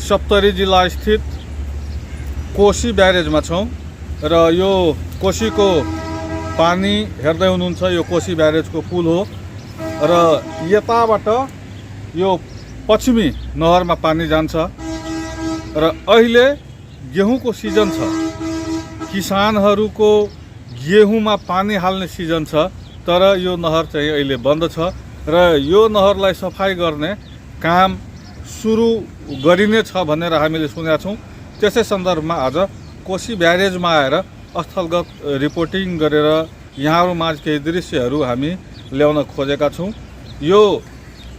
सप्तरी जिल्ला स्थित कोशी ब्यारेजमा छौँ र यो कोशीको पानी हेर्दै हुनुहुन्छ। यो कोशी ब्यारेजको पुल हो र यताबाट यो पश्चिमी नहरमा पानी जान्छ र अहिले गेहुँको सिजन छ। किसानहरूको गेहुँमा पानी हाल्ने सिजन छ, तर यो नहर चाहिँ अहिले बन्द छ र यो नहरलाई सफाई गर्ने काम सुरु गरिनेछ भनेर हामीले सुनेका छौँ। त्यसै सन्दर्भमा आज कोशी ब्यारेजमा आएर स्थलगत रिपोर्टिङ गरेर यहाँहरूमाझ केही दृश्यहरू हामी ल्याउन खोजेका छौँ। यो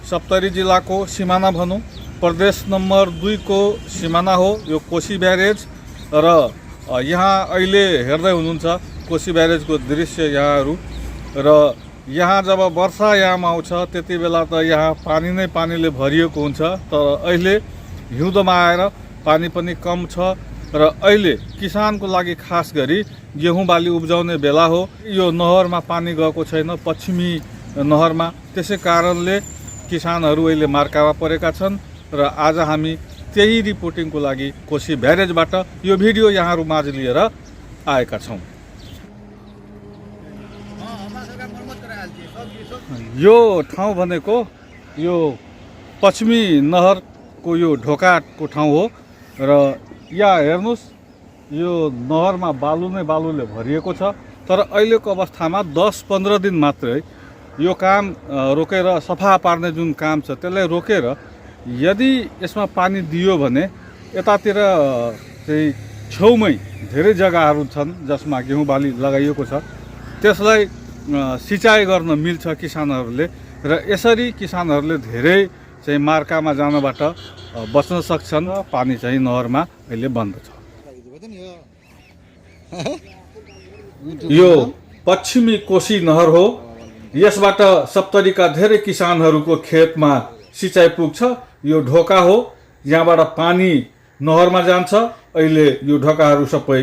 सप्तरी जिल्लाको सिमाना भनौँ, प्रदेश नम्बर 2 को सिमाना हो यो कोशी ब्यारेज र यहाँ अहिले हेर्दै हुनुहुन्छ कोशी ब्यारेजको दृश्य यहाँहरू। र यहाँ जब वर्षायाम आउँछ त्यति बेला त यहाँ पानी नै पानीले भरिएको हुन्छ, तर अहिले हिउँदमा आएर पानी पनि कम छ र अहिले किसानको लागि खास गरी गेहुँ बाली उब्जाउने बेला हो। यो नहरमा पानी गएको छैन, पश्चिमी नहरमा, त्यसै कारणले किसानहरू अहिले मार्कामा परेका छन् र आज हामी त्यही रिपोर्टिङको लागि कोशी ब्यारेजबाट यो भिडियो यहाँहरू माझ लिएर आएका छौँ। यो ठाउँ भनेको यो पश्चिमी नहरको यो ढोकाको ठाउँ हो र यहाँ हेर्नुहोस् यो नहरमा बालु नै बालुले भरिएको छ। तर अहिलेको अवस्थामा 10-15 दिन मात्रै यो काम रोकेर सफा पार्ने जुन काम छ त्यसलाई रोकेर यदि यसमा पानी दियो भने यतातिर चाहिँ छेउमै धेरै जग्गाहरू छन् जसमा गेहुँ बाली लगाइएको छ, त्यसलाई सिँचाइ गर्न मिल्छ किसानहरूले र यसरी किसानहरूले धेरै चाहिँ मार्कामा जानबाट बच्न सक्छन्। पानी चाहिँ नहरमा अहिले बन्द छ। यो पश्चिमी कोशी नहर हो। यसबाट सप्तरीका धेरै किसानहरूको खेतमा सिँचाइ पुग्छ। यो ढोका हो, यहाँबाट पानी नहरमा जान्छ। अहिले यो ढोकाहरू सबै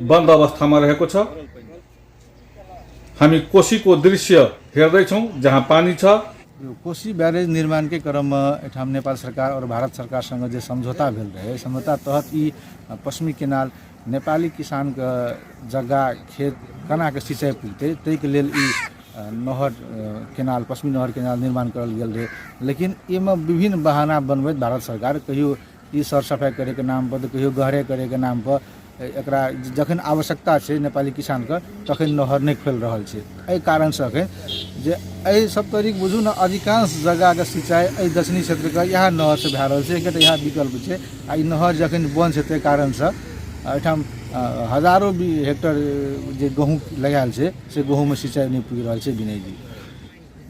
बन्द अवस्थामा रहेको छ। हामी कोशीको दृश्य हेर्दैछौँ जहाँ पानी छ। कोशी बैरेज निर्माण के क्रम में एठाम नेपाल सरकार और भारत सरकार संग जो समझौता भेल रहे, समझौता तहत ई पश्चिमी केनाल नेपाली किसान के जगह खेत कना के सिंचाई पुगते तै के लेल ई नहर केनाल पश्चिमी नहर केनाल निर्माण करल गेल रहे। लेकिन एमे विभिन्न बहाना बनबैत भारत सरकार कहियो ई सर सफाई करे के नाम पर, कहियो गहरे करे के नाम पर एकरा जखन आवश्यकता छै नेपाली किसान के तखन नहर नहीं खोल रहल छै। एहि कारण से अखन जे एहि सप्तरी बुझू न अधिकांश जगह के सिंचाई एहि दक्षिणी क्षेत्र के यहाँ नहर से भए रहल छै। एकटा यहाँ विकल्प छै आ ई नहर जखन बंद छै ताहि कारण से एहिठाम हजारों हेक्टर जे गहूँ लगायल छै से गहूँ में सिंचाई नहीं पुगि रहल छै। विनय जी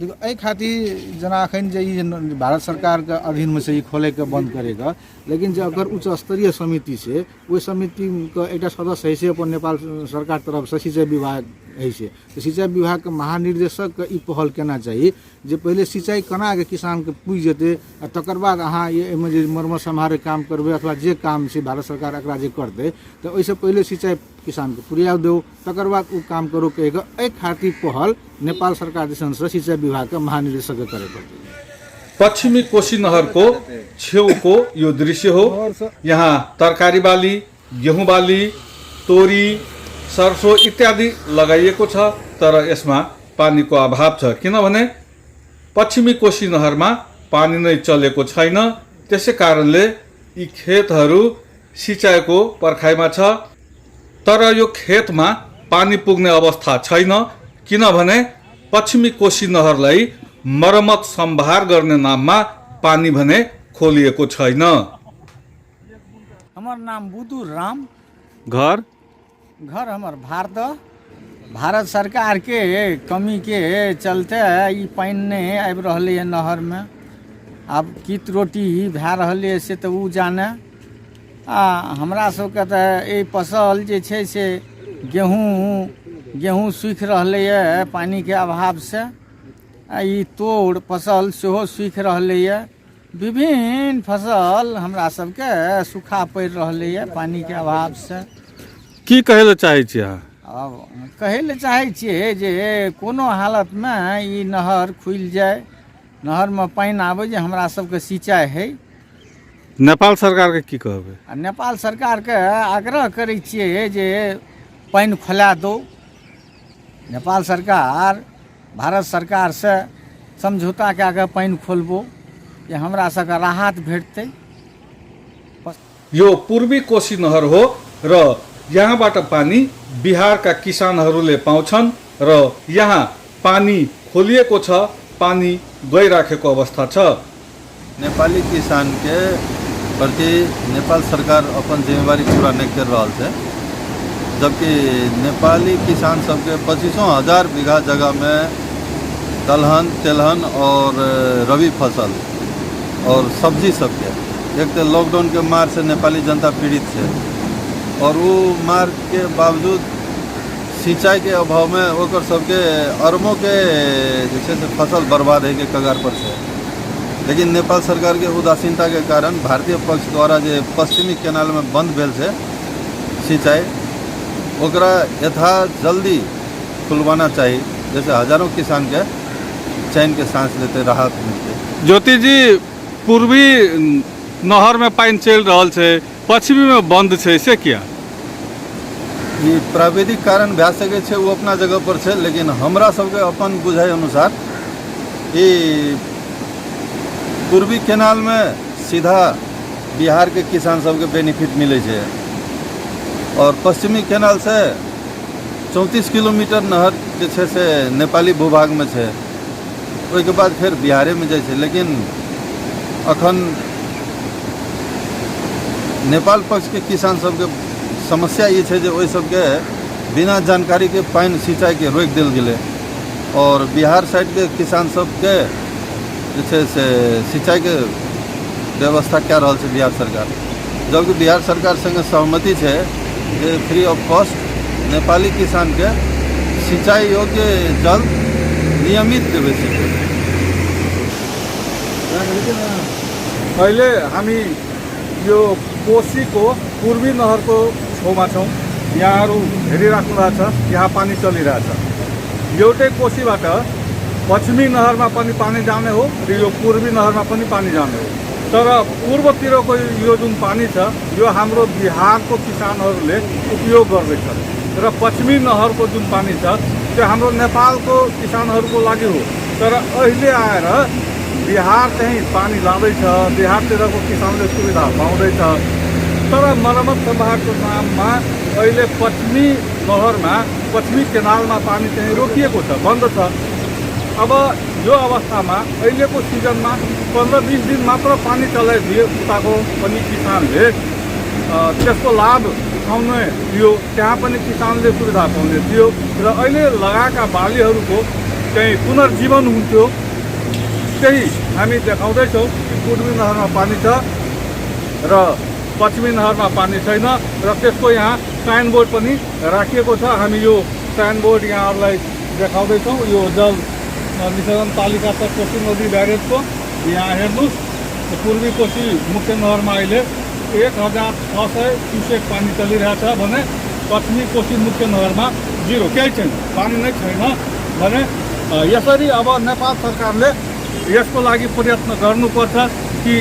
देखो एहि खातिर जेना अखन जे ई भारत सरकार के अधीन में से ई खोले के बंद करेगा, लेकिन जो अगर उच्च स्तरीय समिति से ओहि समिति के एक सदस्य है से अपन नेपाल सरकार तरफ से सिंचाई विभाग है से, तो सिंचाई विभाग के महानिर्देशक के ई पहल केना चाहिए जे पहले सिंचाई कना के किसान के पुग जेते तकर बाद अहाँ एहिमे जे मरम्मत सम्हारे काम करबे अथवा जे काम छै भारत सरकार एकरा जे करते तो ओहिसे पहले सिंचाई किसान के पुरिया दो तकर बाद उ काम करो कहेगा। एहि खातिर पहल नेपाल सरकार दिसन से सिंचाई विभाग के महानिर्देशक के करे पड़ते। पश्चिमी कोशी नहरको छेउको यो दृश्य हो। यहाँ तरकारी बाली, गेहुँ बाली, तोरी, सरसो इत्यादि लगाइएको छ, तर यसमा पानीको अभाव छ किनभने पश्चिमी कोशी नहरमा पानी नै चलेको छैन। त्यसै कारणले यी खेतहरू सिँचाइको पर्खाइमा छ, तर यो खेतमा पानी पुग्ने अवस्था छैन किनभने पश्चिमी कोशी नहरलाई मरम्मत सम्भार गर्ने नाममा पानी भने खोलिएको छैन। हमर नाम बुद्धू राम, घर हमर भारत सरकार के कमी के चलते ई पानी नहीं आबि रहले है नहर में। अब कित रोटी भए रहले से तो उ जाने। हमरा सबके तो ई फसल जे छै से गेहूँ सूखि रहले है पानी के अभाव से। ई तोड़ फसल सेहो सूखि रहले है। विभिन्न फसल हमरा सबके सूखा पड़ि रहले है पानी के अभाव से। की कहै ले चाहै छी अहाँ? अब कहै ले चाहै छियै जे कोनो हालत में ई नहर खुल जाए, नहर में पानी आवे जे हमरा सबके सिंचाई है। नेपाल सरकार के की कहबे? आ नेपाल सरकार के आग्रह करै छियै जे पानि खोला दो। नेपाल सरकार भारत सरकार से समझौता कए कऽ पानि खोलबो जे हमरा सबके राहत भेटतै। यो पूर्वी कोशी नहर हो र यहाँबाट पानी बिहारका किसानहरूले पाउँछन् र यहाँ पानी खोलिएको छ, पानी गइराखेको अवस्था छ। नेपाली किसान के प्रति नेपाल सरकार अपन जिम्मेवारी पूरा नहीं कर रहा है, जबकि नेपाली किसान सबके 25,000 बीघा जगह में दलहन, तेलहन और रबी फसल और सब्जी सबके एक तो लॉकडाउन के मार से नेपाली जनता पीड़ित है और वो मार के बावजूद सिंचाई के अभाव में ओकर सबके अरबों के जैसे से फसल बर्बाद है के कगार पर से। लेकिन नेपाल सरकार के उदासीनता के कारण भारतीय पक्ष द्वारा जो पश्चिमी कैनाल में बंद भेल से सिंचाई ओकरा यथा जल्दी खुलवाना चाहिए, जैसे हजारों किसान के चैन के सांस लेते राहत मिलते। ज्योति जी, पूर्वी नहर में पानी चल रहा है, पश्चिमी में बंद है, से क्या? ये प्राविधिक कारण भए सके छे, वो अपना जगह पर छे, लेकिन हमरा सबके अपन बुझाई अनुसार ये पूर्वी कैनाल में सीधा बिहार के किसान सबके बेनिफिट मिले छे और पश्चिमी कैनाल से 34 किलोमीटर नहर जे छे से नेपाली भूभाग में छे, ओहि के बाद फिर बिहारे में जाए छे। लेकिन अखन नेपाल पक्ष के किसान सबके समस्या ये है जो सबके बिना जानकारी के पानी सिंचाई के रोक दिल गए और बिहार साइड के किसान सबके जे से सिंचाई के व्यवस्था क्या रहा है बिहार सरकार, जबकि बिहार सरकार संगे सहमति है जे फ्री ऑफ कॉस्ट नेपाली किसान के सिंचाई योग्य जल नियमित देवे छे। अहिले हामी यो कोशीको पूर्वी नहरको छेउमा छौँ। यहाँहरू हेरिराख्नु भएको छ, यहाँ पानी चलिरहेछ। एउटै कोशीबाट पश्चिमी नहरमा पनि पानी जाने हो र यो पूर्वी नहरमा पनि पानी जाने हो। तर पूर्वतिरको यो जुन पानी छ यो हाम्रो बिहारको किसानहरूले उपयोग गर्दैछन् र पश्चिमी नहरको जुन पानी छ त्यो हाम्रो नेपालको किसानहरूको लागि हो। तर अहिले आएर बिहार चाहिँ पानी लाँदैछ, बिहारतिरको किसानले सुविधा पाउँदैछ। तर मर्मत सम्भागको नाममा अहिले पश्चिमी नहरमा, पश्चिमी केनालमा पानी चाहिँ रोकिएको छ, बन्द छ। अब यो अवस्थामा अहिलेको सिजनमा 15-20 दिन मात्र पानी चलाइदिए उताको पनि किसानले त्यसको लाभ उठाउने थियो, त्यहाँ पनि किसानले सुविधा पाउने थियो र अहिले लगाएका बालीहरूको चाहिँ पुनर्जीवन हुन्थ्यो। त्यही हामी देखाउँदैछौँ कि पूर्वी नहरमा पानी छ र पश्चिमी नहरमा पानी छैन र त्यसको यहाँ साइनबोर्ड पनि राखिएको छ। हामी यो साइनबोर्ड यहाँहरूलाई देखाउँदैछौँ। यो जल निसारण पालिका छ कोशी नदी ब्यारेजको। यहाँ हेर्नुहोस्, पूर्वी कोशी मुख्य नहरमा अहिले 1600 क्युसेक पानी चलिरहेछ भने पश्चिमी कोशी मुख्य नहरमा 0, केही छैन, पानी नै छैन भने यसरी अब नेपाल सरकारले यसको लागि प्रयत्न गर्नुपर्छ कि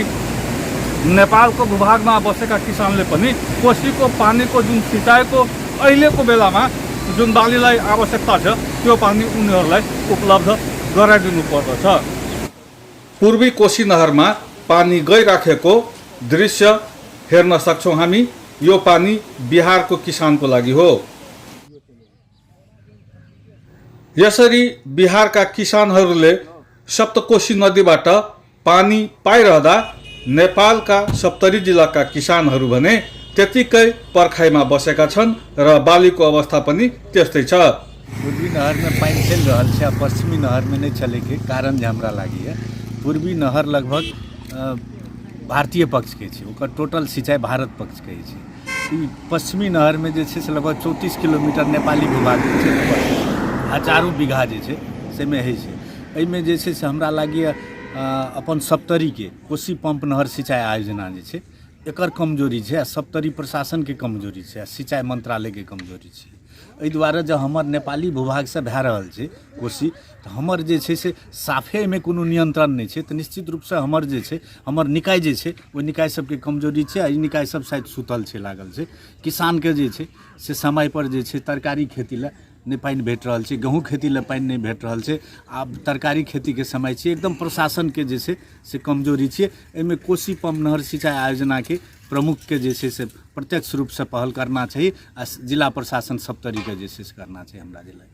नेपालको भूभागमा बसेका किसानले पनि कोशीको पानीको जुन सिँचाइको अहिलेको बेलामा जुन बालीलाई आवश्यकता छ त्यो पानी उनीहरूलाई उपलब्ध गराइदिनु पर्दछ। पूर्वी कोशी नहरमा पानी गइराखेको दृश्य हेर्न सक्छौँ हामी। यो पानी बिहारको किसानको लागि हो। यसरी बिहारका किसानहरूले सप्तकोशी नदीबाट पानी पाइरहँदा नेपालका 70 जिल्लाका किसानहरू भने त्यतिकै पर्खाइमा बसेका छन् र बालीको अवस्था पनि त्यस्तै छ। पूर्वी नहर में पानी चल रहा है, पश्चिमी नहर में नहीं चले के कारण जे हमरा लागी है। पूर्वी नहर लगभग भारतीय पक्ष के छै, ओकर टोटल सिंचाई भारत पक्ष के छै। पश्चिमी नहर में जे छै से लगभग 34 किलोमीटर नेपाली भूभाग के क्षेत्रफल, हजारों बीघा जे छै से में है छै। एहिमे जे छै से हमरा लागि अपन सप्तरी के कोशी पंप नहर सिंचाई आयोजना जे छै एकर कमजोरी छै, सप्तरी प्रशासन के कमजोरी छै, सिंचाई मंत्रालय के कमजोरी छै। एहि दुआरे जब हमर नेपाली भूभागसँ भए रहल छै कोशी तऽ हमर जे छै से साफे एहिमे कोनो नियंत्रण नहि छै, तऽ निश्चित रूपसँ हमर जे छै हमर निकाय जे छै ओहि निकाय सबके कमजोरी छै आ ई निकाय सब शायद सुतल छै, लागल छै। किसानके जे छै से समयपर जे छै तरकारी खेती लए नहि पानि भेट रहल छै, गेहूँ खेती लए पानि नहि भेट रहल छै, आब तरकारी खेतीके समय छै, एकदम प्रशासनके जे छै से कमजोरी छियै। एहिमे कोशी पम्प नहर सिंचाई आयोजनाके प्रमुखके जे छै से प्रत्यक्ष रूपसँ पहल करना चाहिए आ जिला प्रशासन सब तरीके जे छै से करना चाहिए हमरा जिल्ला।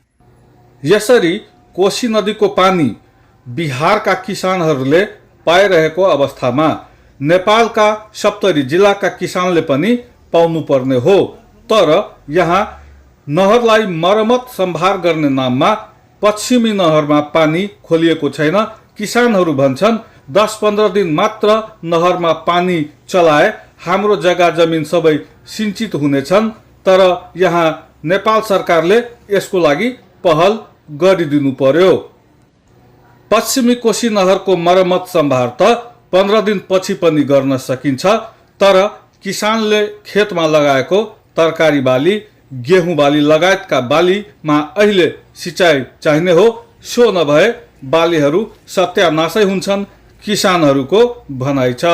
यसरी कोशी नदीको पानी बिहारका किसानहरूले पाइरहेको अवस्थामा नेपालका सप्तरी जिल्लाका किसानले पनि पाउनुपर्ने हो। तर यहाँ नहरलाई मर्मत सम्भार गर्ने नाममा पश्चिमी नहरमा पानी खोलिएको छैन। किसानहरू भन्छन् 10-15 दिन मात्र नहरमा पानी चलाए हाम्रो जग्गा जमिन सबै सिंचित हुनेछन्। तर यहाँ नेपाल सरकारले यसको लागि पहल गरिदिनु पर्यो। पश्चिमी कोशी नहरको मर्मत सम्भार त 15 दिन पछि पनि गर्न सकिन्छ, तर किसानले खेतमा लगाएको तरकारी बाली, गेहूँ बाली लगायतका बालीमा अहिले सिँचाइ चाहिने हो। सो नभए बालीहरू सत्यानाशै हुन्छन्, किसानहरूको भनाइ छ।